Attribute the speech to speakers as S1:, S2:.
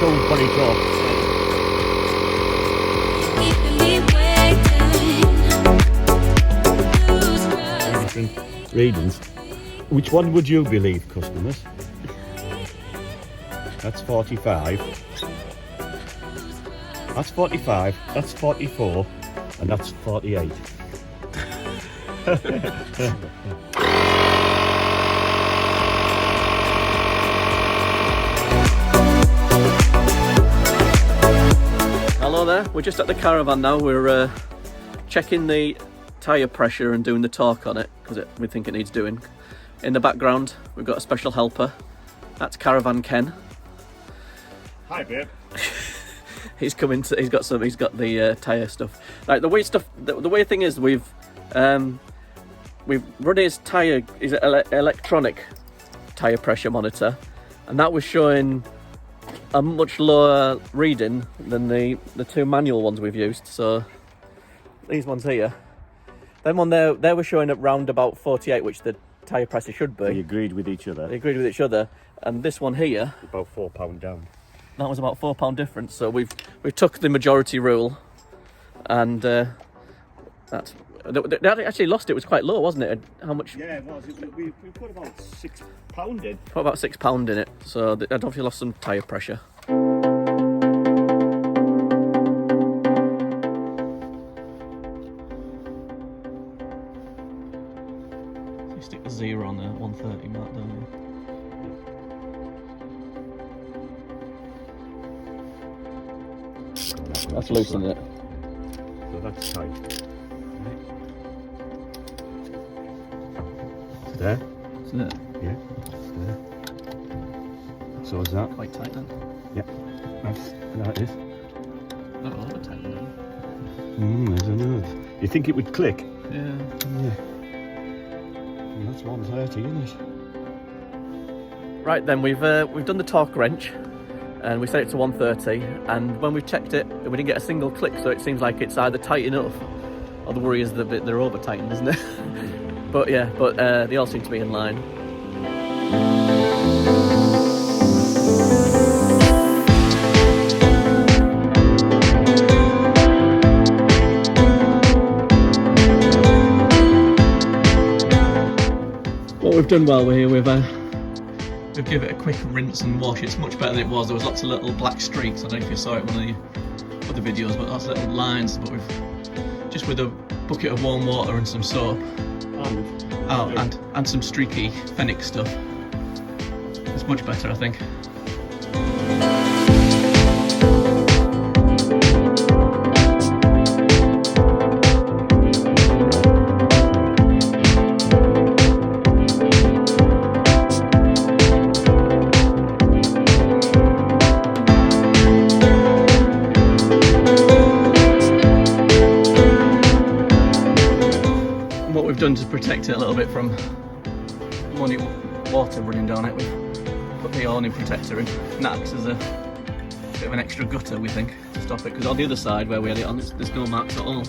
S1: soon put it up. Different readings. Which one would you believe, customers? That's 45. That's 45. That's 44. And that's 48.
S2: Hello there, we're just at the caravan now. We're checking the tyre pressure and doing the torque on it because we think it needs doing. In the background we've got a special helper. That's Caravan Ken.
S1: Hi babe.
S2: He's coming to, he's got the tyre stuff. Right, the weird thing is we've run his tyre, his electronic tyre pressure monitor, and that was showing a much lower reading than the two manual ones we've used. So these ones here, them on there, they were showing at round about 48, which the tyre pressure should be.
S1: They agreed with each other.
S2: They agreed with each other, and this one here,
S1: about £4 down.
S2: that was about £4 difference. So we took the majority rule, and that's they actually lost it. It was quite low, wasn't it? How much?
S1: Yeah, it was. We put about £6 in.
S2: Put about £6 in it. So I don't know if you lost some tyre pressure. You stick the 0 on the 130 mark, don't you? That's loose, isn't it?
S1: So that's tight. Right. There?
S2: Isn't it?
S1: Yeah. There. So is that?
S2: Quite tight then.
S1: Yeah. That is.
S2: Not over tight then.
S1: There's a nerve. You think it would click?
S2: Yeah.
S1: Yeah. Well, that's 130, isn't it?
S2: Right then, we've done the torque wrench, and we set it to 130, and when we checked it, we didn't get a single click, so it seems like it's either tight enough, or the worry is the bit they're over tightened, isn't it? But yeah, they all seem to be in line. What we've done while we're here, we've given it a quick rinse and wash. It's much better than it was. There was lots of little black streaks. I don't know if you saw it in one of the other videos, but lots of little lines. But we've just with a bucket of warm water and some soap, and some streaky fennec stuff. It's much better, I think. What we've done to protect it a little bit from muddy water running down it, we've put the awning protector in, and that acts as a bit of an extra gutter, we think, to stop it, because on the other side where we had it on, there's no marks at all.